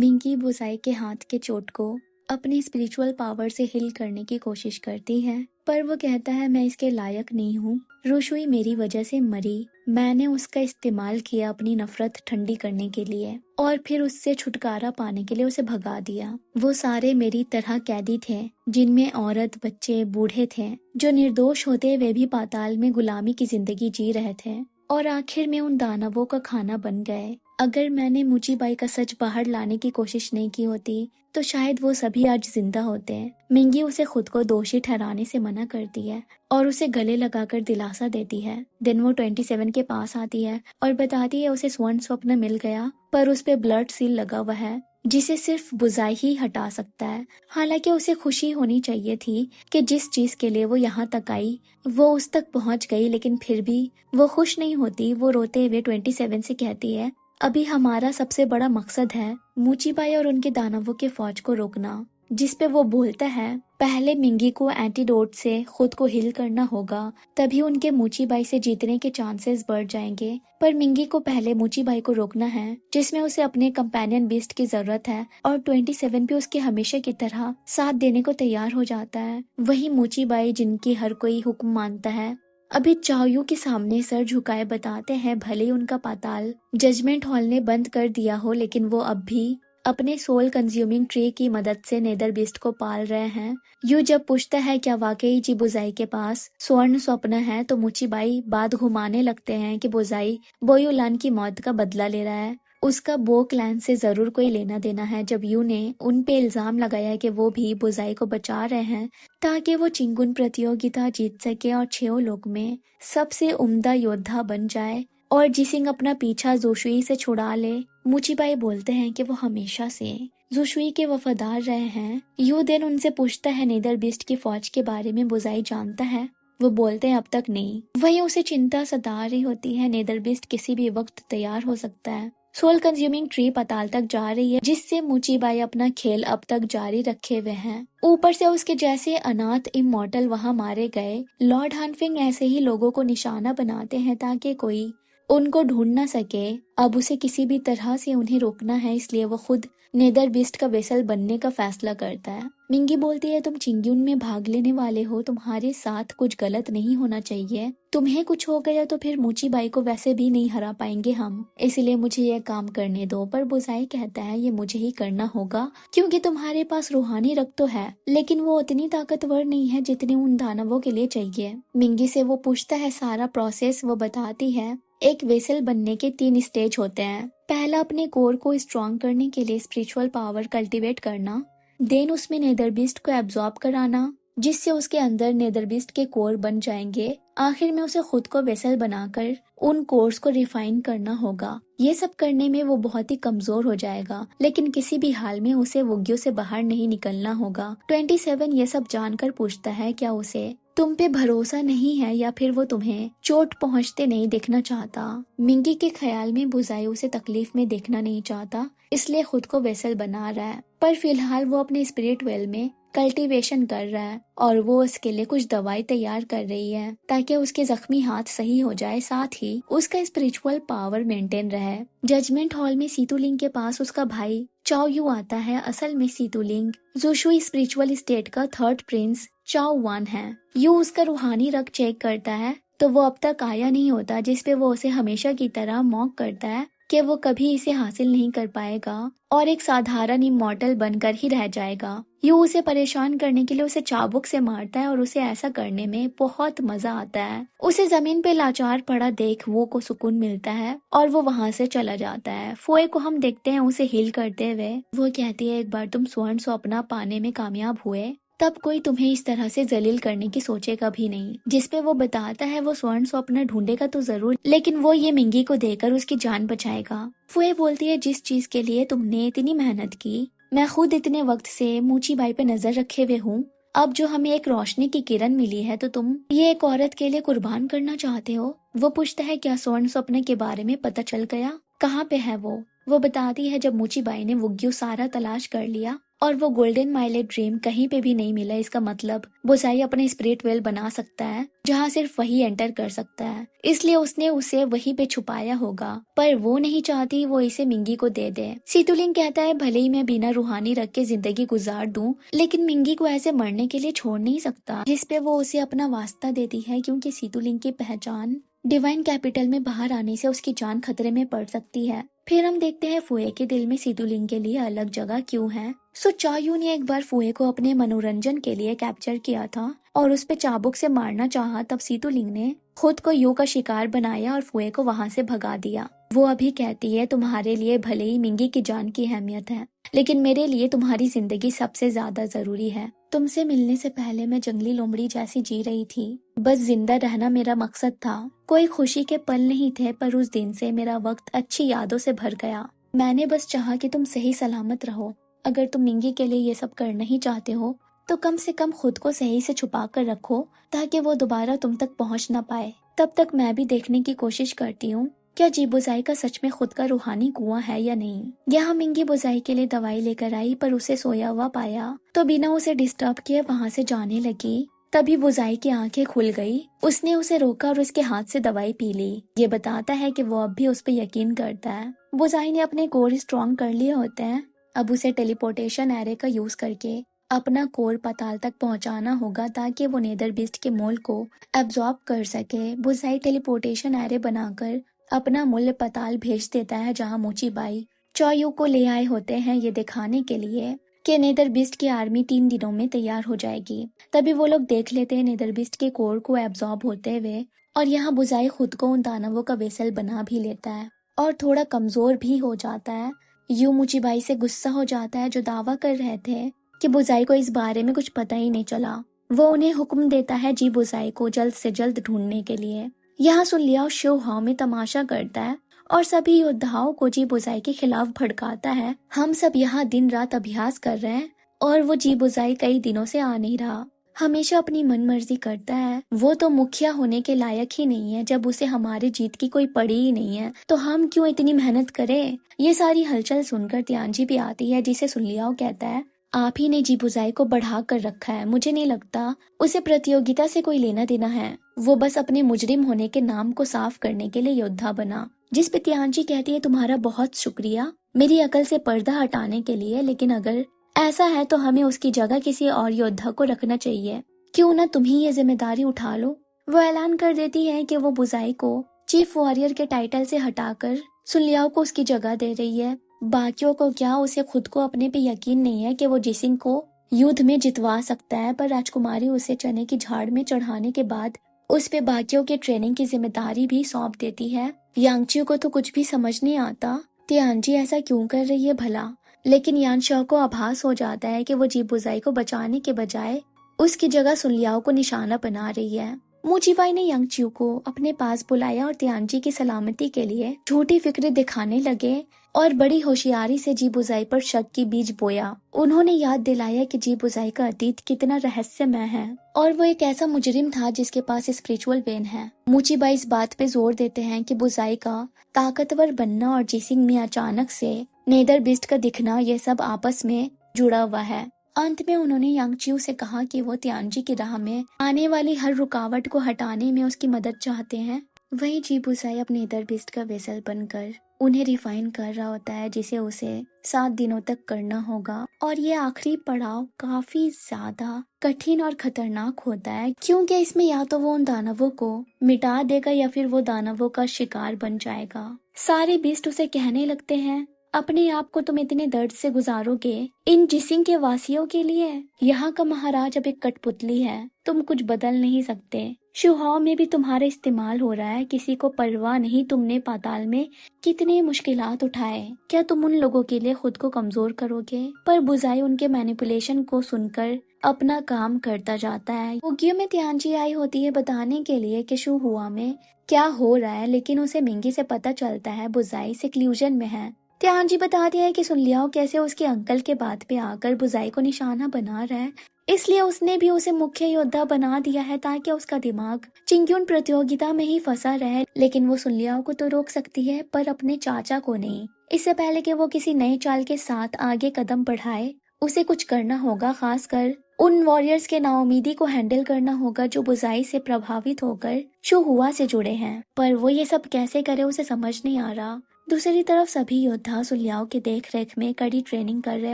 मिंकी बुसाई के हाथ के चोट को अपनी स्पिरिचुअल पावर से हील करने की कोशिश करती है, पर वो कहता है मैं इसके लायक नहीं हूँ। रुशुई मेरी वजह से मरी, मैंने उसका इस्तेमाल किया अपनी नफरत ठंडी करने के लिए और फिर उससे छुटकारा पाने के लिए उसे भगा दिया। वो सारे मेरी तरह कैदी थे, जिनमें औरत, बच्चे, बूढ़े थे, जो निर्दोष होते वे भी पाताल में गुलामी की जिंदगी जी रहे थे और आखिर में उन दानवों का खाना बन गए। अगर मैंने मुचीबाई का सच बाहर लाने की कोशिश नहीं की होती तो शायद वो सभी आज जिंदा होते। मिंगी उसे खुद को दोषी ठहराने से मना करती है और उसे गले लगाकर दिलासा देती है। दिन वो 27 के पास आती है और बताती है उसे स्वर्ण स्वप्न मिल गया, पर उस पे ब्लड सील लगा हुआ है जिसे सिर्फ बुझाई ही हटा सकता है। हालांकि उसे खुशी होनी चाहिए थी कि जिस चीज के लिए वो यहाँ तक आई वो उस तक पहुंच गई, लेकिन फिर भी वो खुश नहीं होती। वो रोते हुए 27 से कहती है, अभी हमारा सबसे बड़ा मकसद है मुचीबाई और उनके दानवों के फौज को रोकना। जिस पे वो बोलता है पहले मिंगी को एंटीडोट से खुद को हील करना होगा, तभी उनके मुचीबाई से जीतने के चांसेस बढ़ जाएंगे। पर मिंगी को पहले मुचीबाई को रोकना है, जिसमें उसे अपने कंपेनियन बीस्ट की जरूरत है और 27 भी उसके हमेशा की तरह साथ देने को तैयार हो जाता है। वही मुचीबाई जिनकी हर कोई हुक्म मानता है अभी चाओयू के सामने सर झुकाए बताते हैं भले ही उनका पाताल जजमेंट हॉल ने बंद कर दिया हो, लेकिन वो अब भी अपने सोल कंज्यूमिंग ट्री की मदद से नेदर बीस्ट को पाल रहे हैं। यू जब पूछता है क्या वाकई जी बुजाई के पास स्वर्ण स्वप्न है, तो मुचीबाई बात घुमाने लगते हैं कि बुजाई बोयुलान की मौत का बदला ले रहा है, उसका बो क्लैन से जरूर कोई लेना देना है। जब यू ने उन पे इल्जाम लगाया कि वो भी बुजाई को बचा रहे हैं ताकि वो चिंगुन प्रतियोगिता जीत सके और छेओ लोक में सबसे उम्दा योद्धा बन जाए और जिसिंग अपना पीछा जोशुई से छुड़ा ले, मुचीबाई बोलते हैं कि वो हमेशा से जोशुई के वफादार रहे हैं। यू दिन उनसे पूछता है नेदर बीस्ट की फौज के बारे में बुजाई जानता है? वो बोलते हैं अब तक नहीं। वहीं उसे चिंता सता रही होती है, नेदर बीस्ट किसी भी वक्त तैयार हो सकता है। सोल कंज्यूमिंग ट्री पाताल तक जा रही है, जिससे मुचीबाई अपना खेल अब तक जारी रखे हुए हैं। ऊपर से उसके जैसे अनाथ इमॉर्टल वहां मारे गए। लॉर्ड हानफिंग ऐसे ही लोगों को निशाना बनाते हैं ताकि कोई उनको ढूंढ ना सके। अब उसे किसी भी तरह से उन्हें रोकना है, इसलिए वो खुद नेदर बीस्ट का वेसल बनने का फैसला करता है। मिंगी बोलती है तुम चिंग्यून में भाग लेने वाले हो, तुम्हारे साथ कुछ गलत नहीं होना चाहिए। तुम्हें कुछ हो गया तो फिर मुचीबाई को वैसे भी नहीं हरा पाएंगे हम, इसलिए मुझे ये काम करने दो। पर बुजाई कहता है ये मुझे ही करना होगा क्योंकि तुम्हारे पास रूहानी रक्त तो है, लेकिन वो उतनी ताकतवर नहीं है जितने उन दानवों के लिए चाहिए। मिंगी से वो पूछता है सारा प्रोसेस। वो बताती है एक वेसल बनने के 3 स्टेज होते हैं। पहला अपने कोर को स्ट्रॉन्ग करने के लिए स्पिरिचुअल पावर कल्टीवेट करना, देन उसमें नेदरबीस्ट को एब्जॉर्ब कराना जिससे उसके अंदर नेदरबीस्ट के कोर बन जाएंगे। आखिर में उसे खुद को वेसल बनाकर उन कोर्स को रिफाइन करना होगा। ये सब करने में वो बहुत ही कमजोर हो जाएगा, लेकिन किसी भी हाल में उसे वुग्यो से बाहर नहीं निकलना होगा। 27 ये सब जानकर पूछता है क्या उसे तुम पे भरोसा नहीं है या फिर वो तुम्हें चोट पहुंचते नहीं देखना चाहता। मिंगी के ख्याल में बुजाई उसे तकलीफ में देखना नहीं चाहता, इसलिए खुद को वेसल बना रहा है। पर फिलहाल वो अपने स्पिरिट वेल में कल्टीवेशन कर रहा है और वो उसके लिए कुछ दवाई तैयार कर रही है ताकि उसके जख्मी हाथ सही हो जाए, साथ ही उसका स्पिरिचुअल पावर मेंटेन रहे। जजमेंट हॉल में सीतुलिंग के पास उसका भाई चाओ यू आता है। असल में सीतुलिंग जोशुई स्पिरिचुअल स्टेट का 3rd प्रिंस चाओ वान है। यू उसका रूहानी रंग चेक करता है तो वो अब तक आया नहीं होता, जिसपे वो उसे हमेशा की तरह मॉक करता है कि वो कभी इसे हासिल नहीं कर पाएगा और एक साधारण इमॉर्टल बनकर ही रह जाएगा। यू उसे परेशान करने के लिए उसे चाबुक से मारता है और उसे ऐसा करने में बहुत मजा आता है। उसे जमीन पे लाचार पड़ा देख वो को सुकून मिलता है और वो वहाँ से चला जाता है। फोए को हम देखते हैं उसे हील करते हुए। वो कहती है एक बार तुम स्वर्ण स्वप्न पाने में कामयाब हुए तब कोई तुम्हें इस तरह से जलील करने की सोचेगा भी नहीं। जिसपे वो बताता है वो स्वर्ण स्वप्न ढूंढेगा तो जरूर, लेकिन वो ये मिंगी को देकर उसकी जान बचाएगा। फुए बोलती है जिस चीज के लिए तुमने इतनी मेहनत की मैं खुद इतने वक्त से मुचीबाई पे नजर रखे हुए हूँ, अब जो हमें एक रोशनी की किरण मिली है तो तुम ये एक औरत के लिए कुर्बान करना चाहते हो। वो पूछता है क्या स्वर्ण स्वप्न के बारे में पता चल गया, कहाँ पे है वो बताती है जब मुचीबाई ने वुग्यू सारा तलाश कर लिया और वो गोल्डन माइलेट ड्रीम कहीं पे भी नहीं मिला। इसका मतलब बुसाई अपने स्पिरिट वेल बना सकता है जहाँ सिर्फ वही एंटर कर सकता है, इसलिए उसने उसे वहीं पे छुपाया होगा। पर वो नहीं चाहती वो इसे मिंगी को दे दे। सीतुलिंग कहता है भले ही मैं बिना रूहानी रख के जिंदगी गुजार दूं, लेकिन मिंगी को ऐसे मरने के लिए छोड़ नहीं सकता। जिसपे वो उसे अपना वास्ता देती है, क्योंकि सीतुलिंग की पहचान डिवाइन कैपिटल में बाहर आने से उसकी जान खतरे में पड़ सकती है। फिर हम देखते हैं फुए के दिल में सीतुलिंग के लिए अलग जगह क्यों है। सो चायू ने एक बार फुए को अपने मनोरंजन के लिए कैप्चर किया था और उस पे चाबुक से मारना चाहा। तब सीतुलिंग ने खुद को यू का शिकार बनाया और फुए को वहां से भगा दिया। वो अभी कहती है तुम्हारे लिए भले ही मिंगी की जान की अहमियत है, लेकिन मेरे लिए तुम्हारी जिंदगी सबसे ज्यादा जरूरी है। तुमसे मिलने से पहले मैं जंगली लोमड़ी जैसी जी रही थी। बस जिंदा रहना मेरा मकसद था। कोई खुशी के पल नहीं थे, पर उस दिन से मेरा वक्त अच्छी यादों से भर गया। मैंने बस चाहा कि तुम सही सलामत रहो। अगर तुम मिंगी के लिए ये सब करना ही चाहते हो तो कम से कम खुद को सही से छुपा कर रखो, ताकि वो दोबारा तुम तक पहुंच ना पाए। तब तक मैं भी देखने की कोशिश करती हूँ क्या जीबुजाई का सच में खुद का रूहानी कुआं है या नहीं। यहाँ मिंगी बुजाई के लिए दवाई लेकर आई, पर उसे सोया हुआ पाया तो बिना उसे डिस्टर्ब किए वहाँ से जाने लगी। तभी बुजाई की आंखें खुल गई। उसने उसे रोका और उसके हाथ से दवाई पी ली। ये बताता है कि वो अब भी उस पर यकीन करता है। बुजाई ने अपने कोर स्ट्रॉन्ग कर लिए होते हैं। अब उसे टेलीपोर्टेशन एरे का यूज करके अपना कोर पाताल तक पहुंचाना होगा, ताकि वो नेदर बीस्ट के मोल को एब्जॉर्ब कर सके। बुजाई टेलीपोर्टेशन एरे बनाकर अपना मूल्य पाताल भेज देता है, जहां मोचीबाई चॉयू को ले आए होते हैं ये दिखाने के लिए कि नेदर बीस्ट की आर्मी 3 दिनों में तैयार हो जाएगी। तभी वो लोग देख लेते हैं नेदर बीस्ट के कोर को एब्जॉर्ब होते हुए, और यहाँ बुजाई खुद को उन दानवों का वेसल बना भी लेता है और थोड़ा कमजोर भी हो जाता है। यू मुचीबाई से गुस्सा हो जाता है, जो दावा कर रहे थे कि बुजाई को इस बारे में कुछ पता ही नहीं चला। वो उन्हें हुक्म देता है जी बुजाई को जल्द से जल्द ढूंढने के लिए। यहाँ सुन लिया शो हाउ में तमाशा करता है और सभी योद्धाओं को जी बुजाई के खिलाफ भड़काता है। हम सब यहाँ दिन रात अभ्यास कर रहे हैं और वो जी बुजाई कई दिनों से आ नहीं रहा। हमेशा अपनी मनमर्जी करता है। वो तो मुखिया होने के लायक ही नहीं है। जब उसे हमारी जीत की कोई पड़ी ही नहीं है तो हम क्यों इतनी मेहनत करें। ये सारी हलचल सुनकर तियांजी भी आती है, जिसे सुनलियाओ कहता है आप ही ने जी बुजाई को बढ़ा कर रखा है। मुझे नहीं लगता उसे प्रतियोगिता से कोई लेना देना है। वो बस अपने मुजरिम होने के नाम को साफ करने के लिए योद्धा बना। जिस पे तियांजी कहती है तुम्हारा बहुत शुक्रिया मेरी अकल से पर्दा हटाने के लिए, लेकिन अगर ऐसा है तो हमें उसकी जगह किसी और योद्धा को रखना चाहिए। क्यों ना तुम ही ये जिम्मेदारी उठा लो। वो ऐलान कर देती है कि वो बुजाई को चीफ वॉरियर के टाइटल से हटाकर सुनलियाओ को उसकी जगह दे रही है। बाकियों को क्या, उसे खुद को अपने पे यकीन नहीं है कि वो जिसिंग को युद्ध में जितवा सकता है। पर राजकुमारी उसे चने की झाड़ में चढ़ाने के बाद उस पे बाकियों के ट्रेनिंग की जिम्मेदारी भी सौंप देती है। यांगचियो को तो कुछ भी समझ नहीं आता तियांजी ऐसा क्यों कर रही है भला, लेकिन यानशॉ को आभास हो जाता है कि वो जी बुजाई को बचाने के बजाय उसकी जगह सुनलियाओ को निशाना बना रही है। मुचीबाई ने यांगचियो को अपने पास बुलाया और तियांजी की सलामती के लिए झूठी फिक्र दिखाने लगे और बड़ी होशियारी से जी बुजाई पर शक की बीज बोया। उन्होंने याद दिलाया कि जी बुजाई का अतीत कितना रहस्यमय है और वो एक ऐसा मुजरिम था जिसके पास स्पिरिचुअल वेन है। मुचीबाई इस बात पे जोर देते हैं कि बुजाई का ताकतवर बनना और जिसिंग में अचानक से नेदर बीस्ट का दिखना, ये सब आपस में जुड़ा हुआ है। अंत में उन्होंने यांगचियो से कहा कि वो तियांजी की राह में आने वाली हर रुकावट को हटाने में उसकी मदद चाहते हैं। वही जी बुजाई अपने नेदर बीस्ट का वेसल बनकर उन्हें रिफाइन कर रहा होता है, जिसे उसे 7 दिनों तक करना होगा। और ये आखिरी पड़ाव काफी ज्यादा कठिन और खतरनाक होता है, क्योंकि इसमें या तो वो उन दानवों को मिटा देगा या फिर वो दानवों का शिकार बन जाएगा। सारे बीस्ट उसे कहने लगते हैं अपने आप को तुम इतने दर्द से गुजारोगे इन जिसिंग के वासियों के लिए। यहाँ का महाराज अब एक कठपुतली है, तुम कुछ बदल नहीं सकते। शुहाओ में भी तुम्हारा इस्तेमाल हो रहा है, किसी को परवाह नहीं। तुमने पाताल में कितने मुश्किलात उठाए, क्या तुम उन लोगों के लिए खुद को कमजोर करोगे। पर बुजाई उनके मैनिपुलेशन को सुनकर अपना काम करता जाता है। ओगियो में तियांजी आई होती है बताने के लिए कि शुहुआ में क्या हो रहा है, लेकिन उसे मिंगी से पता चलता है बुजाई सिक्लूजन में है। तियांजी बता दिया है कि सुनलियाओ कैसे उसके अंकल के बात पे आकर बुजाई को निशाना बना रहा है, इसलिए उसने भी उसे मुख्य योद्धा बना दिया है ताकि उसका दिमाग चिंग्यून प्रतियोगिता में ही फंसा रहे। लेकिन वो सुनलियाओ को तो रोक सकती है, पर अपने चाचा को नहीं। इससे पहले कि वो किसी नए चाल के साथ आगे कदम बढ़ाए उसे कुछ करना होगा, खासकर उन वॉरियर्स के नाउमीदी को हैंडल करना होगा जो बुज़ाई से प्रभावित होकर शुहुआ से जुड़े हैं। पर वो ये सब कैसे करे उसे समझ नहीं आ रहा। दूसरी तरफ सभी योद्धा सुलियाओ के देख रेख में कड़ी ट्रेनिंग कर रहे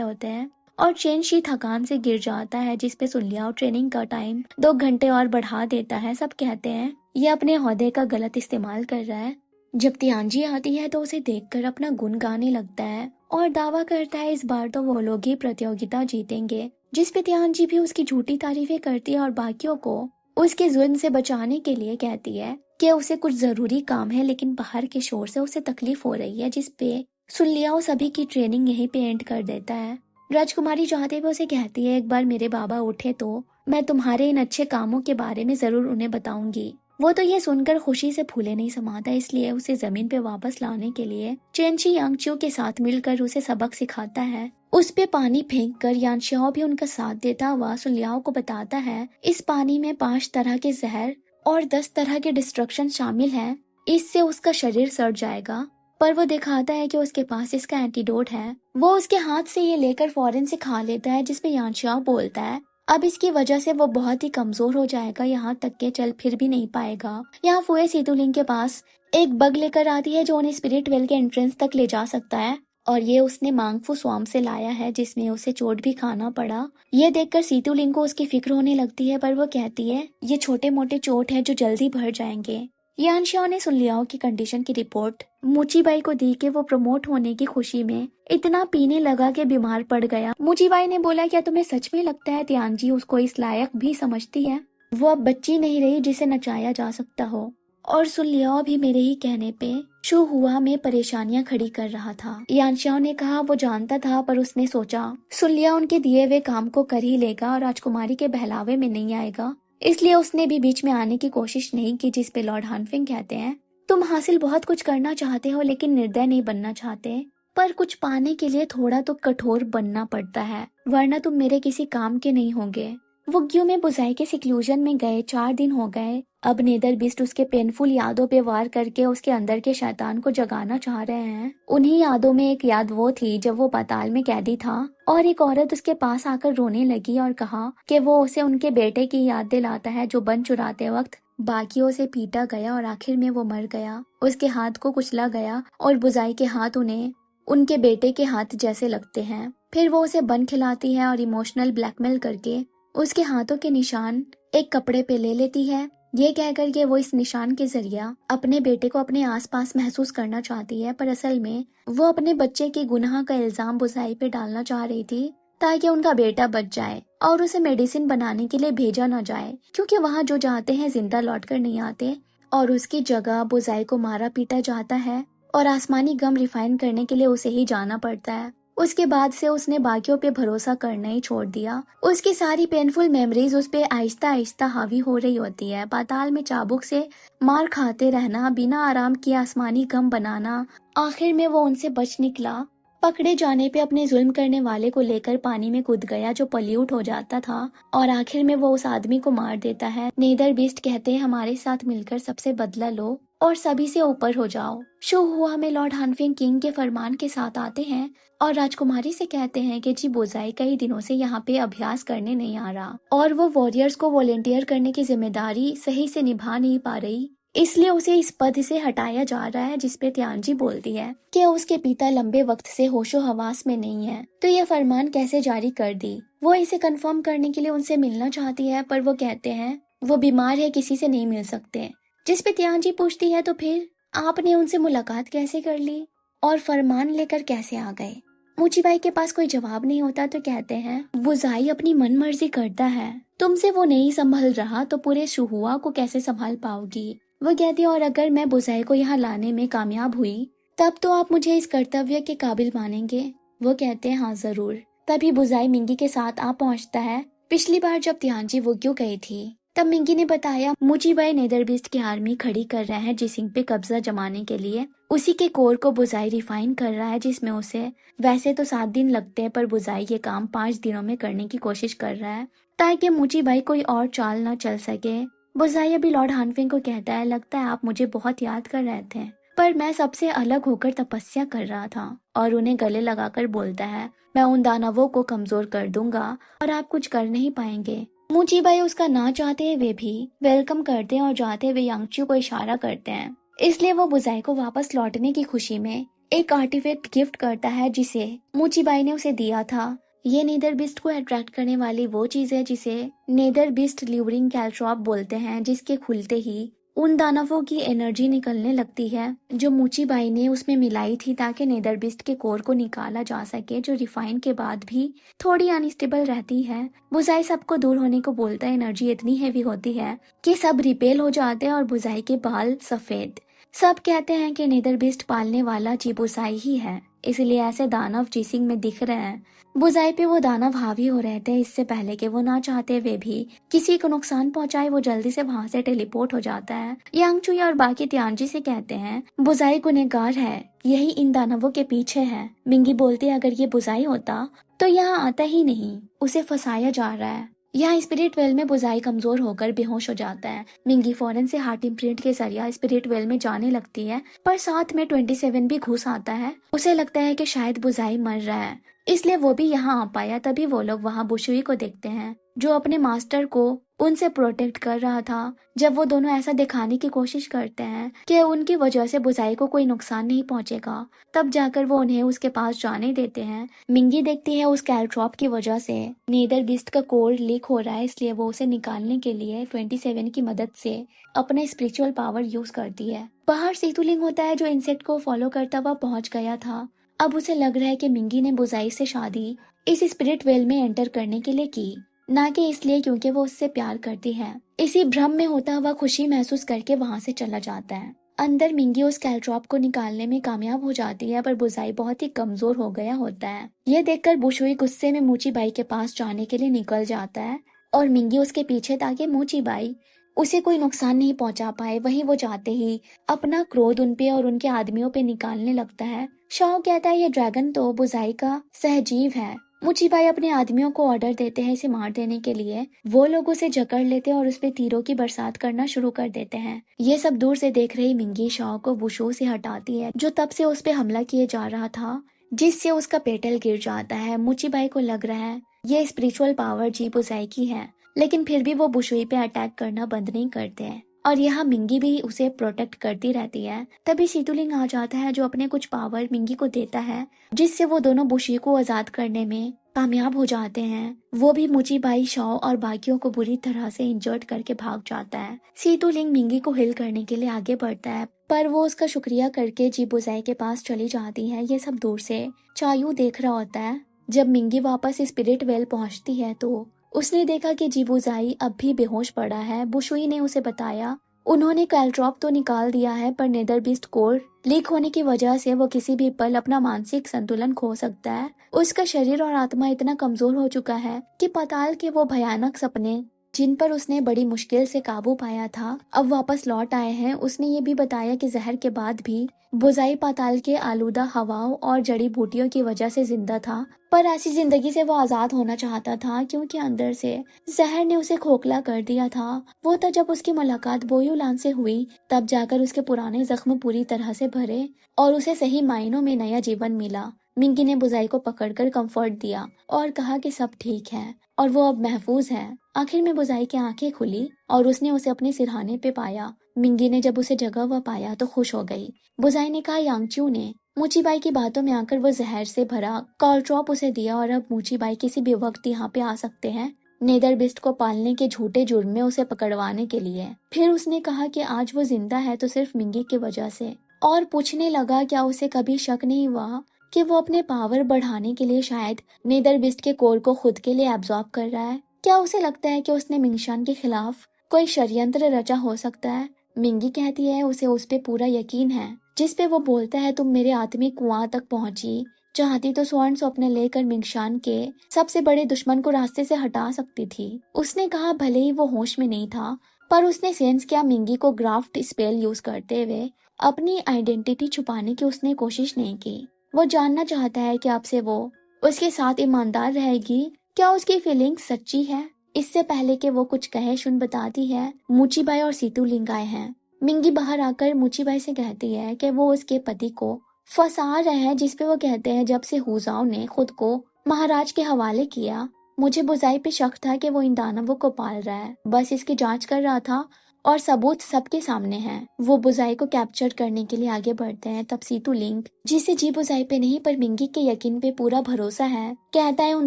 होते हैं और चेनशी थकान से गिर जाता है, जिसपे सुलियाओ ट्रेनिंग का टाइम 2 घंटे और बढ़ा देता है। सब कहते हैं ये अपने ओहदे का गलत इस्तेमाल कर रहा है। जब तियांजी आती है तो उसे देखकर अपना गुण गाने लगता है और दावा करता है इस बार तो वो लोग ही प्रतियोगिता जीतेंगे, जिस पे तियांजी भी उसकी झूठी तारीफें करती है और बाकियों को उसके जुल्म से बचाने के लिए कहती है कि उसे कुछ जरूरी काम है, लेकिन बाहर के शोर से उसे तकलीफ हो रही है, जिस पे सुलियाओ सभी की ट्रेनिंग यहीं पे एंड कर देता है। राजकुमारी चाहते हुए उसे कहती है एक बार मेरे बाबा उठे तो मैं तुम्हारे इन अच्छे कामों के बारे में जरूर उन्हें बताऊंगी। वो तो ये सुनकर खुशी से फूले नहीं समाता, इसलिए उसे जमीन पे वापस लाने के लिए चेनशी यांगच्यू के साथ मिलकर उसे सबक सिखाता है। उस पे पानी फेंक कर यानशियाओ भी उनका साथ देता हुआ सुलियाओ को बताता है इस पानी में 5 तरह के जहर और 10 तरह के डिस्ट्रक्शन शामिल है, इससे उसका शरीर सड़ जाएगा। पर वो दिखाता है कि उसके पास इसका एंटीडोट है। वो उसके हाथ से ये लेकर फौरन से खा लेता है, जिसपे यानशियाओ बोलता है अब इसकी वजह से वो बहुत ही कमजोर हो जाएगा, यहाँ तक के चल फिर भी नहीं पाएगा। यहाँ फुए सीतुलिंग के पास एक बग लेकर आती है जो उन्हें स्पिरिट वेल के एंट्रेंस तक ले जा सकता है और ये उसने मांगफू स्वाम से लाया है, जिसमें उसे चोट भी खाना पड़ा। ये देखकर सीतुलिंग को उसकी फिक्र होने लगती है, पर वो कहती है ये छोटे मोटे चोट है जो जल्दी भर जाएंगे। यानशियाओ ने सुलियाओ की कंडीशन की रिपोर्ट मुचीबाई को दी कि वो प्रमोट होने की खुशी में इतना पीने लगा कि बीमार पड़ गया। मुचीबाई ने बोला क्या तुम्हें सच में लगता है तियांजी उसको इस लायक भी समझती है? वो अब बच्ची नहीं रही जिसे नचाया जा सकता हो। और सुलियाओ भी मेरे ही कहने पे शुहुआ में परेशानियां खड़ी कर रहा था। यानशियाओ ने कहा वो जानता था, पर उसने सोचा सुलिया उनके दिए हुए काम को कर ही लेगा और राजकुमारी के बहलावे में नहीं आएगा, इसलिए उसने भी बीच में आने की कोशिश नहीं की। जिस पे लॉर्ड हानफिंग कहते हैं तुम हासिल बहुत कुछ करना चाहते हो लेकिन निर्दय नहीं बनना चाहते, पर कुछ पाने के लिए थोड़ा तो कठोर बनना पड़ता है, वरना तुम मेरे किसी काम के नहीं होंगे। वो ग्यू में बुझाई के सिक्लूजन में गए 4 दिन हो गए। अब नेदर बिस्ट उसके पेनफुल यादों पे वार करके उसके अंदर के शैतान को जगाना चाह रहे हैं। उन्हीं यादों में एक याद वो थी जब वो पाताल में कैदी था और एक औरत उसके पास आकर रोने लगी और कहा कि वो उसे उनके बेटे की याद दिलाता है जो बन चुराते वक्त बाकियों से पीटा गया और आखिर में वो मर गया। उसके हाथ को कुचला गया और बुझाई के हाथ उन्हें उनके बेटे के हाथ जैसे लगते हैं। फिर वो उसे बन खिलाती है और इमोशनल ब्लैकमेल करके उसके हाथों के निशान एक कपड़े पे ले लेती है, ये कहकर के वो इस निशान के जरिया अपने बेटे को अपने आसपास महसूस करना चाहती है। पर असल में वो अपने बच्चे के गुनाह का इल्जाम बुझाई पे डालना चाह रही थी ताकि उनका बेटा बच जाए और उसे मेडिसिन बनाने के लिए भेजा न जाए, क्योंकि वहाँ जो जाते हैं जिंदा लौट कर नहीं आते और उसकी जगह बुझाई को मारा पीटा जाता है और आसमानी गम रिफाइन करने के लिए उसे ही जाना पड़ता है। उसके बाद से उसने बाकियों पे भरोसा करना ही छोड़ दिया। उसकी सारी पेनफुल मेमोरीज उस पे आहिस्ता आहिस्ता हावी हो रही होती है। पाताल में चाबुक से मार खाते रहना, बिना आराम किए आसमानी गम बनाना, आखिर में वो उनसे बच निकला। पकड़े जाने पे अपने जुल्म करने वाले को लेकर पानी में कूद गया जो पल्यूट हो जाता था और आखिर में वो उस आदमी को मार देता है। नेदर बीस्ट कहते हैं हमारे साथ मिलकर सबसे बदला लो और सभी से ऊपर हो जाओ। शुहुआ में लॉर्ड हानफिंग किंग के फरमान के साथ आते हैं और राजकुमारी से कहते हैं कि जी बोजाई कई दिनों से यहाँ पे अभ्यास करने नहीं आ रहा और वो वॉरियर्स को वॉलेंटियर करने की जिम्मेदारी सही से निभा नहीं पा रही, इसलिए उसे इस पद से हटाया जा रहा है। जिसपे तियांजी बोलती है कि उसके पिता लंबे वक्त से होशो हवास में नहीं है, तो यह फरमान कैसे जारी कर दी। वो इसे कंफर्म करने के लिए उनसे मिलना चाहती है, पर वो कहते हैं वो बीमार है, किसी से नहीं मिल सकते। जिसपे तियांजी पूछती है तो फिर आपने उनसे मुलाकात कैसे कर ली और फरमान लेकर कैसे आ गए। मुचीबाई के पास कोई जवाब नहीं होता तो कहते हैं बुझाई अपनी मन मर्जी करता है, तुमसे वो नहीं संभल रहा तो पूरे शुहुआ को कैसे संभाल पाओगी। वो कहती है और अगर मैं बुझाई को यहाँ लाने में कामयाब हुई तब तो आप मुझे इस कर्तव्य के काबिल मानेंगे। वो कहते हैं हाँ जरूर। तभी बुझाई मिंगी के साथ आ पहुँचता है। पिछली बार जब तियांजी वो क्यों गई थी तब मिंगी ने बताया मुचीबाई नेदरबिस्ट की आर्मी खड़ी कर रहा है जिसिंग पे कब्जा जमाने के लिए। उसी के कोर को बुझाई रिफाइन कर रहा है, जिसमें उसे वैसे तो 7 दिन लगते हैं, पर बुझाई ये काम 5 दिनों में करने की कोशिश कर रहा है ताकि मुचीबाई कोई और चाल न चल सके। बुझाई अभी लॉर्ड हानफिंग को कहता है लगता है आप मुझे बहुत याद कर रहे थे, पर मैं सबसे अलग होकर तपस्या कर रहा था और उन्हें गले लगाकर बोलता है, मैं उन दानवों को कमजोर कर दूंगा और आप कुछ कर नहीं पाएंगे। मुची भाई उसका ना चाहते हुए भी वेलकम करते हैं और जाते हुए यांगचू को इशारा करते हैं। इसलिए वो बुजाई को वापस लौटने की खुशी में एक आर्टिफैक्ट गिफ्ट करता है जिसे मुची बाई ने उसे दिया था। ये नेदर बिस्ट को अट्रैक्ट करने वाली वो चीज है जिसे नेदर बिस्ट ल्यूरिंग कैल्ट्रॉप बोलते हैं, जिसके खुलते ही उन दानवों की एनर्जी निकलने लगती है जो मुची बाई ने उसमें मिलाई थी ताकि नेदर बिस्ट के कोर को निकाला जा सके, जो रिफाइन के बाद भी थोड़ी अनस्टेबल रहती है। बुजाई सबको दूर होने को बोलता है। एनर्जी इतनी हैवी होती है कि सब रिपेल हो जाते हैं और बुजाई के बाल सफेद। सब कहते हैं कि नेदर बिस्ट पालने वाला चिबुसाई ही है, इसलिए ऐसे दानव जिसिंग में दिख रहे हैं। बुजाई पे वो दानव हावी हो रहे थे। इससे पहले कि वो ना चाहते हुए भी किसी को नुकसान पहुंचाए, वो जल्दी से वहां से टेलीपोर्ट हो जाता है। यांगचुई और बाकी तियानजी से कहते हैं बुजाई गुनहगार है, यही इन दानवों के पीछे है। मिंगी बोलती है अगर ये बुजाई होता तो यहाँ आता ही नहीं, उसे फंसाया जा रहा है। यहाँ स्पिरिट वेल में बुजाई कमजोर होकर बेहोश हो जाता है। मिंगी फौरन से हार्ट इम्प्रिंट के जरिए स्पिरिट वेल में जाने लगती है, पर साथ में 27 भी घुस आता है। उसे लगता है कि शायद बुजाई मर रहा है, इसलिए वो भी यहाँ आ पाया। तभी वो लोग वहाँ बुशुई को देखते हैं जो अपने मास्टर को उनसे प्रोटेक्ट कर रहा था। जब वो दोनों ऐसा दिखाने की कोशिश करते हैं कि उनकी वजह से बुजाई को कोई नुकसान नहीं पहुंचेगा, तब जाकर वो उन्हें उसके पास जाने देते हैं। मिंगी देखती है उस कैल्ट्रॉप की वजह से नेदर बिस्ट का कोर लीक हो रहा है, इसलिए वो उसे निकालने के लिए 27 की मदद से अपना स्पिरिचुअल पावर यूज करती है। बाहर सीतुलिंग होता है जो इंसेक्ट को फॉलो करता हुआ पहुंच गया था। अब उसे लग रहा है कि मिंगी ने बुजाई से शादी इस स्पिरिट वेल में एंटर करने के लिए की, ना कि इसलिए क्योंकि वो उससे प्यार करती है। इसी भ्रम में होता हुआ खुशी महसूस करके वहां से चला जाता है। अंदर मिंगी उस कैल्ट्रॉप को निकालने में कामयाब हो जाती है, पर बुजाई बहुत ही कमजोर हो गया होता है। यह देखकर बुशुई गुस्से में मूची बाई के पास जाने के लिए निकल जाता है और मिंगी उसके पीछे ताकि मूची बाई उसे कोई नुकसान नहीं पहुंचा पाए। वहीं वो जाते ही अपना क्रोध उन पे और उनके आदमियों पे निकालने लगता है। शाओ कहता है ये ड्रैगन तो बुजाई का सहजीव है। मुची भाई अपने आदमियों को ऑर्डर देते हैं इसे मार देने के लिए। वो लोग उसे जकड़ लेते हैं और उस पे तीरों की बरसात करना शुरू कर देते हैं। ये सब दूर से देख रही मिंगी शाओ को बुशो से हटाती है जो तब से उस पे हमला किए जा रहा था, जिससे उसका पेटल गिर जाता है। मुची भाई को लग रहा है ये स्पिरिचुअल पावर जी बुजाई की है, लेकिन फिर भी वो बुशुई पे अटैक करना बंद नहीं करते हैं और यहाँ मिंगी भी उसे प्रोटेक्ट करती रहती है। तभी सीतुलिंग आ जाता है जो अपने कुछ पावर मिंगी को देता है, जिससे वो दोनों बुशी को आजाद करने में कामयाब हो जाते हैं। वो भी मुची बाई शाओ और बाकियों को बुरी तरह से इंजर्ड करके भाग जाता है। सीतुलिंग मिंगी को हिल करने के लिए आगे बढ़ता है, पर वो उसका शुक्रिया करके जीबुजाई के पास चली जाती है। ये सब दूर से चायू देख रहा होता है। जब मिंगी वापस स्पिरिट वेल पहुंचती है तो उसने देखा कि जीबुजाई अब भी बेहोश पड़ा है। बुशुई ने उसे बताया उन्होंने कैल्ट्रॉप तो निकाल दिया है, पर नेदर बिस्ट कोर लीक होने की वजह से वो किसी भी पल अपना मानसिक संतुलन खो सकता है। उसका शरीर और आत्मा इतना कमजोर हो चुका है कि पाताल के वो भयानक सपने जिन पर उसने बड़ी मुश्किल से काबू पाया था अब वापस लौट आए हैं। उसने ये भी बताया कि जहर के बाद भी बुजाई पाताल के आलूदा हवाओं और जड़ी बूटियों की वजह से जिंदा था, पर ऐसी जिंदगी से वो आजाद होना चाहता था क्योंकि अंदर से जहर ने उसे खोखला कर दिया था। वो था जब उसकी मुलाकात बोयुलान से हुई, तब जाकर उसके पुराने जख्म पूरी तरह से भरे और उसे सही मायनों में नया जीवन मिला। मिंगी ने बुजाई को पकड़कर कंफर्ट दिया और कहा कि सब ठीक है और वो अब महफूज है। आखिर में बुजाई की आंखें खुली और उसने उसे अपने सिरहाने पे पाया। मिंगी ने जब उसे जगह हुआ पाया तो खुश हो गई। बुजाई ने कहा यांगचू ने मूचीबाई की बातों में आकर वो जहर से भरा कॉलट्रॉप उसे दिया और अब मूचीबाई किसी भी वक्त यहाँ पे आ सकते हैं नेदर बिस्ट को पालने के झूठे जुर्म में उसे पकड़वाने के लिए। फिर उसने कहा कि आज वो जिंदा है तो सिर्फ मिंगी की वजह से, और पूछने लगा क्या उसे कभी शक नहीं हुआ कि वो अपने पावर बढ़ाने के लिए शायद नेदर बिस्ट के कोर को खुद के लिए एब्जॉर्ब कर रहा है। क्या उसे लगता है कि उसने मिंगशान के खिलाफ कोई षड्यंत्र रचा हो सकता है। मिंगी कहती है उसे उस पे पूरा यकीन है, जिस पे वो बोलता है तुम मेरे आत्मिक कुआं तक पहुंची, चाहती तो स्वर्ण स्वप्न लेकर मिंगशान के सबसे बड़े दुश्मन को रास्ते से हटा सकती थी। उसने कहा भले ही वो होश में नहीं था, पर उसने सेंस किया मिंगी को ग्राफ्ट स्पेल यूज करते हुए अपनी आइडेंटिटी छुपाने की उसने कोशिश नहीं की। वो जानना चाहता है कि अब से वो उसके साथ ईमानदार रहेगी, क्या उसकी फीलिंग्स सच्ची है। इससे पहले कि वो कुछ कहे शुन बताती है मूचीबाई और सीतू लिंग आए हैं। मिंगी बाहर आकर मुचीबाई से कहती है कि वो उसके पति को फंसा रहे हैं, जिसपे वो कहते हैं जब से हुजाओ ने खुद को महाराज के हवाले किया, मुझे बुजाई पे शक था कि वो इन दानवों को पाल रहा है, बस इसकी जांच कर रहा था और सबूत सबके सामने है। वो बुजाई को कैप्चर करने के लिए आगे बढ़ते हैं। तब सीतू लिंग, जिसे जी बुजाई पे नहीं पर मिंगी के यकीन पे पूरा भरोसा है, कहता है उन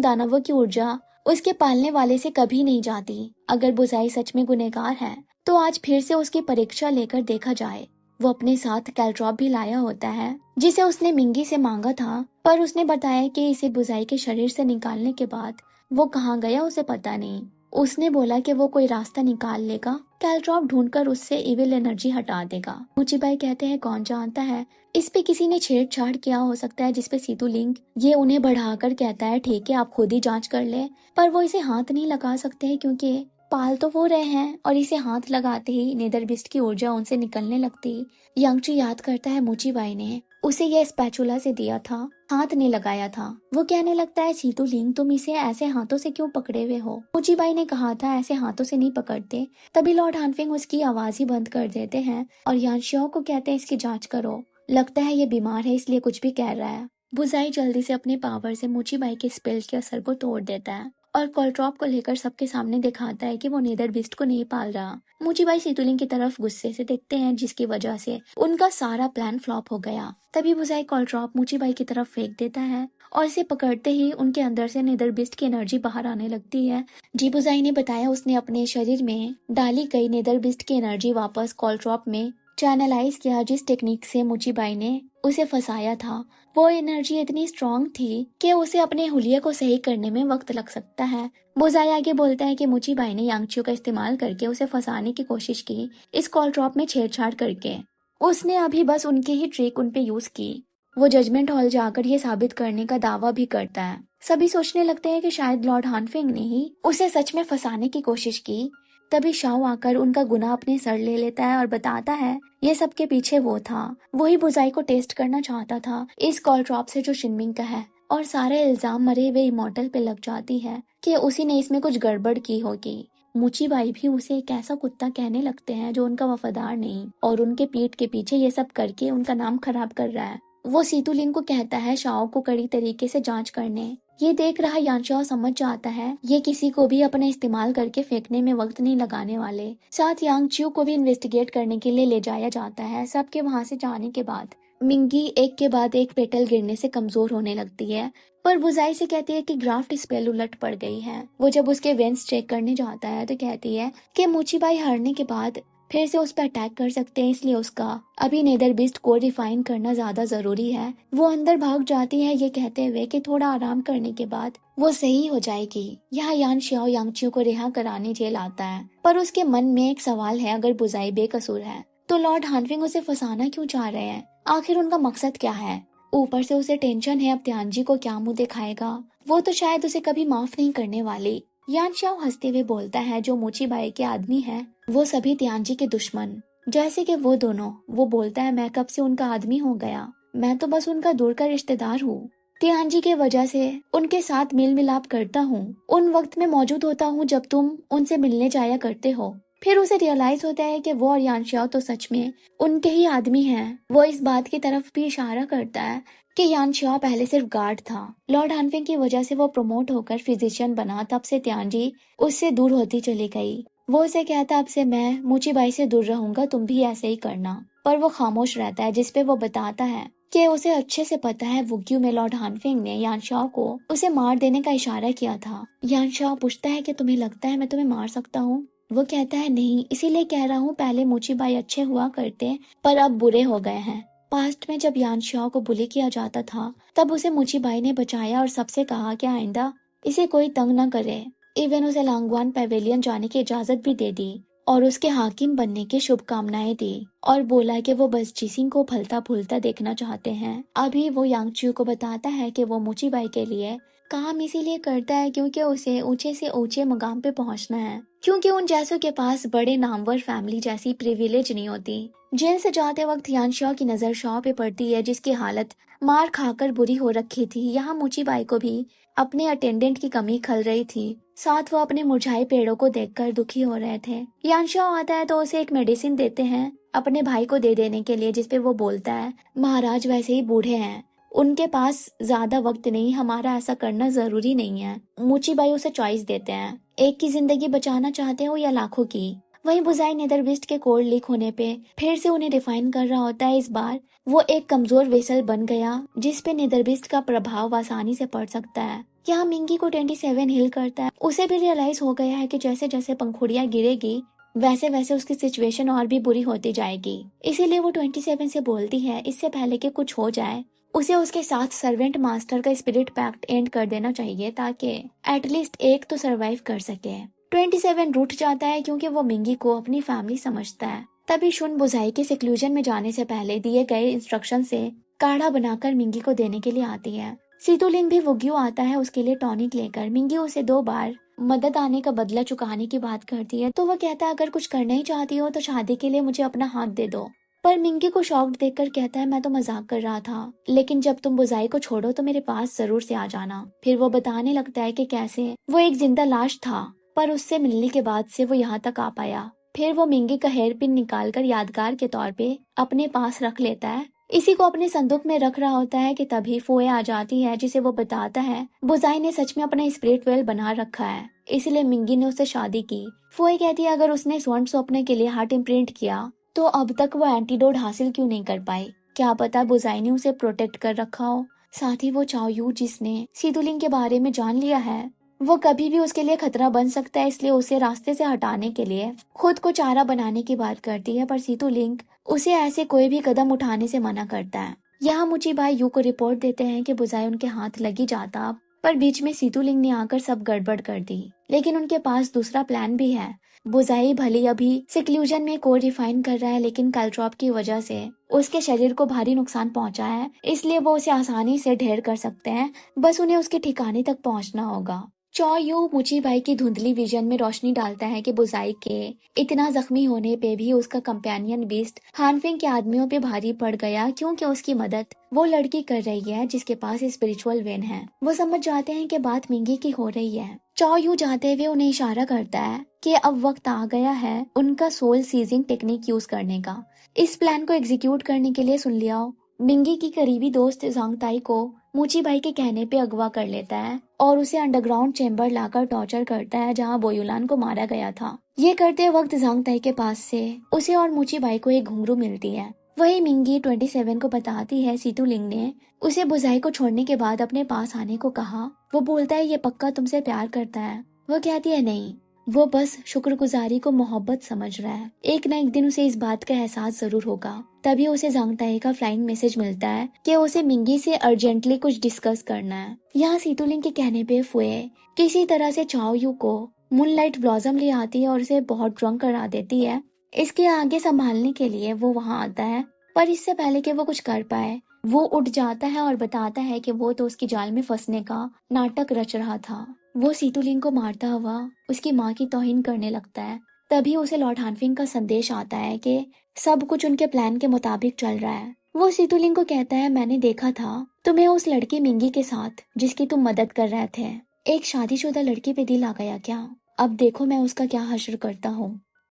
दानवों की ऊर्जा उसके पालने वाले से कभी नहीं जाती। अगर बुजाई सच में गुनहगार है तो आज फिर से उसकी परीक्षा लेकर देखा जाए। वो अपने साथ कैलट्रॉप भी लाया होता है, जिसे उसने मिंगी से मांगा था, पर उसने बताया कि इसे बुजाई के शरीर से निकालने के बाद वो कहाँ गया उसे पता नहीं। उसने बोला कि वो कोई रास्ता निकाल लेगा, कैलट्रॉप ढूंढकर उससे इविल एनर्जी हटा देगा। मुचीबाई कहते हैं कौन जानता है, इस पे किसी ने छेड़छाड़ किया हो सकता है, जिसपे सीतू लिंग ये उन्हें बढ़ाकर कहता है ठीक है आप खुद ही जांच कर ले, पर वो इसे हाथ नहीं लगा सकते हैं क्योंकि पाल तो वो रहे हैं और इसे हाथ लगाते ही नेदरबिस्ट की ऊर्जा उनसे निकलने लगती। यांगची याद करता है मुचीबाई ने उसे यह स्पैचुला से दिया था, हाथ ने लगाया था। वो कहने लगता है सीतू लिंग तुम इसे ऐसे हाथों से क्यों पकड़े हुए हो? मुचीबाई ने कहा था ऐसे हाथों से नहीं पकड़ते। तभी लॉर्ड हानफिंग उसकी आवाज ही बंद कर देते हैं और यानशियो को कहते हैं इसकी जांच करो, लगता है ये बीमार है इसलिए कुछ भी कह रहा है। बुजाई जल्दी से अपने पावर से मुचीबाई के स्पेल के असर को तोड़ देता है और कॉलट्रॉप को लेकर सबके सामने दिखाता है कि वो नेदरबिस्ट को नहीं पाल रहा। मुचीबाई सीतुलिंग की तरफ गुस्से से देखते हैं, जिसकी वजह से उनका सारा प्लान फ्लॉप हो गया। तभी बुजाई कॉलट्रॉप मुचीबाई की तरफ फेंक देता है और इसे पकड़ते ही उनके अंदर से नेदरबिस्ट की एनर्जी बाहर आने लगती है। जी बुजाई ने बताया उसने अपने शरीर में डाली गई नेदरबिस्ट की एनर्जी वापस कॉलट्रॉप में चैनलाइज किया, जिस टेक्निक से मुचीबाई ने उसे फंसाया था। वो एनर्जी इतनी स्ट्रॉन्ग थी कि उसे अपने हुलिये को सही करने में वक्त लग सकता है। बुजाई आगे बोलता है कि मुचीबाई ने यांगचियो का इस्तेमाल करके उसे फंसाने की कोशिश की, इस कॉल ड्रॉप में छेड़छाड़ करके। उसने अभी बस उनकी ही ट्रिक उन पे यूज की। वो जजमेंट हॉल जाकर ये साबित करने का दावा भी करता है। सभी सोचने लगते हैं कि शायद लॉर्ड हानफिंग ने ही उसे सच में फंसाने की कोशिश की। तभी शाओ आकर उनका गुनाह अपने सर ले लेता है और बताता है ये सब के पीछे वो था, वही बुजाई को टेस्ट करना चाहता था इस कॉल ड्रॉप से जो शिनमिंग का है, और सारे इल्जाम मरे हुए इमोर्टल पे लग जाती है कि उसी ने इसमें कुछ गड़बड़ की होगी। मुचीबाई भी उसे एक ऐसा कुत्ता कहने लगते हैं जो उनका वफादार नहीं और उनके पीठ के पीछे ये सब करके उनका नाम खराब कर रहा है। वो सीतुलिंग को कहता है शाओ को कड़ी तरीके से जांच करने। ये देख रहा यानशाओ समझ जाता है ये किसी को भी अपने इस्तेमाल करके फेंकने में वक्त नहीं लगाने वाले। साथ यांगचियो को भी इन्वेस्टिगेट करने के लिए ले जाया जाता है। सबके वहां से जाने के बाद मिंगी एक के बाद एक पेटल गिरने से कमजोर होने लगती है, पर बुजाई से कहती है कि ग्राफ्ट स्पेल उलट पड़ गई है। वो जब उसके वेंस चेक करने जाता है तो कहती है कि मुचीबाई हारने के बाद फिर से उस पर अटैक कर सकते हैं, इसलिए उसका अभी नेदरबिस्ट को रिफाइन करना ज्यादा जरूरी है। वो अंदर भाग जाती है ये कहते हुए कि थोड़ा आराम करने के बाद वो सही हो जाएगी। यहाँ यान शियाओ यांगचियो को रिहा कराने जेल आता है, पर उसके मन में एक सवाल है, अगर बुजाई बेकसूर है तो लॉर्ड हानफिंग उसे फंसाना क्यों चाह रहे हैं? आखिर उनका मकसद क्या है? ऊपर से उसे टेंशन है अब त्यानजी को क्या मुंह दिखाएगा, वो तो शायद उसे कभी माफ नहीं करने वाली। यानशाओ हंसते हुए बोलता है जो मुचीबाई के आदमी है वो सभी त्यानजी के दुश्मन, जैसे कि वो दोनों। वो बोलता है मैं कब से उनका आदमी हो गया, मैं तो बस उनका दूर का रिश्तेदार हूँ। त्यानजी के वजह से उनके साथ मेल मिलाप करता हूँ, उन वक्त में मौजूद होता हूँ जब तुम उनसे मिलने जाया करते हो। फिर उसे रियलाइज होता है कि वो और यानशाओ तो सच में उनके ही आदमी हैं। वो इस बात की तरफ भी इशारा करता है कि यानशाओ पहले सिर्फ गार्ड था, लॉर्ड हानफिंग की वजह से वो प्रमोट होकर फिजिशियन बना, तब से त्यानजी उससे दूर होती चली गई। वो उसे कहता अब से मैं मुचीबाई से दूर रहूंगा, तुम भी ऐसे ही करना, पर वो खामोश रहता है, जिसपे वो बताता है कि उसे अच्छे से पता है वुग्यू में लॉर्ड हानफिंग ने यानशाओ को उसे मार देने का इशारा किया था। यानशाओ पूछता है कि तुम्हें लगता है मैं तुम्हें मार सकता हूँ? वो कहता है नहीं, इसीलिए कह रहा हूँ पहले मुचीबाई अच्छे हुआ करते पर अब बुरे हो गए हैं। पास्ट में जब यानशाओ को बुली किया जाता था तब उसे मुचीबाई ने बचाया और सबसे कहा कि आइंदा इसे कोई तंग न करे। इवन उसे लांगवान पैवेलियन जाने की इजाजत भी दे दी और उसके हाकिम बनने की शुभकामनाएं दी और बोला कि वो बस जिसिंग को फलता फूलता देखना चाहते हैं। अभी वो यांगचियो को बताता है कि वो मुचीबाई के लिए काम इसीलिए करता है क्योंकि उसे ऊंचे से ऊंचे मकाम पे पहुंचना है, क्योंकि उन जैसों के पास बड़े नामवर फैमिली जैसी प्रिविलेज नहीं होती जेल से जाते वक्त यानशाह की नजर शॉ पे पड़ती है, जिसकी हालत मार खाकर बुरी हो रखी थी। यहाँ मुचीबाई को भी अपने अटेंडेंट की कमी खल रही थी। साथ वो अपने मुरझाए पेड़ों को देखकर दुखी हो रहे थे। यानशाह आता है तो उसे एक मेडिसिन देते हैं अपने भाई को दे देने के लिए, जिसपे वो बोलता है, महाराज वैसे ही बूढ़े हैं, उनके पास ज्यादा वक्त नहीं, हमारा ऐसा करना जरूरी नहीं है। मुचीबाई उसे चॉइस देते हैं, एक की जिंदगी बचाना चाहते हो या लाखों की। वहीं बुजाई नेदरबिस्ट के कोड लीक होने पे फिर से उन्हें डिफाइन कर रहा होता है। इस बार वो एक कमजोर वेसल बन गया जिस पे नेदरबिस्ट का प्रभाव आसानी से पड़ सकता है। यहाँ मिंगी को 27 हिल करता है। उसे भी रियलाइज हो गया है कि जैसे जैसे पंखुड़ियां गिरेगी वैसे वैसे उसकी सिचुएशन और भी बुरी होती जाएगी। इसीलिए वो 27 से बोलती है, इससे पहले कि कुछ हो जाए उसे उसके साथ सर्वेंट मास्टर का स्पिरिट पैक्ट एंड कर देना चाहिए, ताकि एटलीस्ट एक तो सरवाइव कर सके। 27 रूठ जाता है क्योंकि वो मिंगी को अपनी फैमिली समझता है। तभी शुन बुझाई के सिक्लूजन में जाने से पहले दिए गए इंस्ट्रक्शन से काढ़ा बनाकर मिंगी को देने के लिए आती है। सीतुलिंग भी वुग्यू आता है उसके लिए टॉनिक लेकर। मिंगी उसे 2 बार मदद आने का बदला चुकाने की बात करती है, तो वो कहता है, अगर कुछ करना ही चाहती हो तो शादी के लिए मुझे अपना हाथ दे दो। पर मिंगी को शॉक्ड देखकर कहता है, मैं तो मजाक कर रहा था, लेकिन जब तुम बुझाई को छोड़ो तो मेरे पास जरूर से आ जाना। फिर वो बताने लगता है कि कैसे वो एक जिंदा लाश था, पर उससे मिलने के बाद से वो यहाँ तक आ पाया। फिर वो मिंगी का हेयर पिन निकाल कर यादगार के तौर पे अपने पास रख लेता है। इसी को अपने संदूक में रख रहा होता है कि तभी फोए आ जाती है, जिसे वो बताता है बुजाई ने सच में अपना स्पिरिट वेल बना रखा है, इसलिए मिंगी ने उससे शादी की। फोए कहती है, अगर उसने स्वर्ण सौंपने के लिए हार्ट इम्प्रिंट किया तो अब तक वो एंटीडोट हासिल क्यों नहीं कर पाई। क्या पता बुजाई ने उसे प्रोटेक्ट कर रखा हो। साथ ही वो चाओ यू जिसने सीतुलिंग के बारे में जान लिया है, वो कभी भी उसके लिए खतरा बन सकता है, इसलिए उसे रास्ते से हटाने के लिए खुद को चारा बनाने की बात करती है। पर सीतुलिंग उसे ऐसे कोई भी कदम उठाने से मना करता है। यहाँ मुचीबाई यू को रिपोर्ट देते हैं कि बुजाई उनके हाथ लगी जाता, पर बीच में सीतुलिंग ने आकर सब गड़बड़ कर दी। लेकिन उनके पास दूसरा प्लान भी है। बुजाई भले अभी सिक्लूजन में कोड रिफाइन कर रहा है, लेकिन कैलट्रॉप की वजह से उसके शरीर को भारी नुकसान पहुंचा है, इसलिए वो उसे आसानी से ढेर कर सकते हैं। बस उन्हें उसके ठिकाने तक पहुंचना होगा। चौ यू मुचीबाई की धुंधली विजन में रोशनी डालता है कि बुजाई के इतना जख्मी होने पे भी उसका कंपेनियन बीस्ट हानफिंग के आदमियों पे भारी पड़ गया, क्योंकि उसकी मदद वो लड़की कर रही है जिसके पास स्पिरिचुअल वेन है। वो समझ जाते हैं कि बात मिंगी की हो रही है। चौ यू जाते हुए उन्हें इशारा करता है कि अब वक्त आ गया है उनका सोल सीजिंग टेक्निक यूज करने का। इस प्लान को एग्जीक्यूट करने के लिए सुन लिया मिंगी की करीबी दोस्त जांगताई को मुचीबाई के कहने पे अगवा कर लेता है और उसे अंडरग्राउंड चेम्बर लाकर टॉर्चर करता है, जहां बोयुलान को मारा गया था। ये करते वक्त जांगताई के पास से उसे और मुचीबाई को एक घुंघरू मिलती है। वही मिंगी 27 को बताती है सीतुलिंग ने उसे बुजाई को छोड़ने के बाद अपने पास आने को कहा। वो बोलता है, ये पक्का तुमसे प्यार करता है। वो कहती है, नहीं, वो बस शुक्रगुजारी को मोहब्बत समझ रहा है। एक न एक दिन उसे इस बात का एहसास जरूर होगा। तभी उसे जांगताई का फ्लाइंग मैसेज मिलता है कि उसे मिंगी से अर्जेंटली कुछ डिस्कस करना है। यहाँ सीतुलिंग के कहने पे फुए किसी तरह से चाओ यू को मूनलाइट ब्लॉसम ले आती है और उसे बहुत ड्रंक करा देती है। इसके आगे संभालने के लिए वो वहाँ आता है, पर इससे पहले कि वो कुछ कर पाए वो उठ जाता है और बताता है कि वो तो उसकी जाल में फंसने का नाटक रच रहा था। वो सीतुलिंग को मारता हुआ उसकी माँ की तौहीन करने लगता है। तभी उसे लॉर्ड हानफिंग का संदेश आता है कि सब कुछ उनके प्लान के मुताबिक चल रहा है। वो सीतुलिंग को कहता है, मैंने देखा था तुम्हें उस लड़की मिंगी के साथ जिसकी तुम मदद कर रहे थे। एक शादीशुदा लड़की पे दिल आ गया क्या? अब देखो मैं उसका क्या हश्र करता हूँ।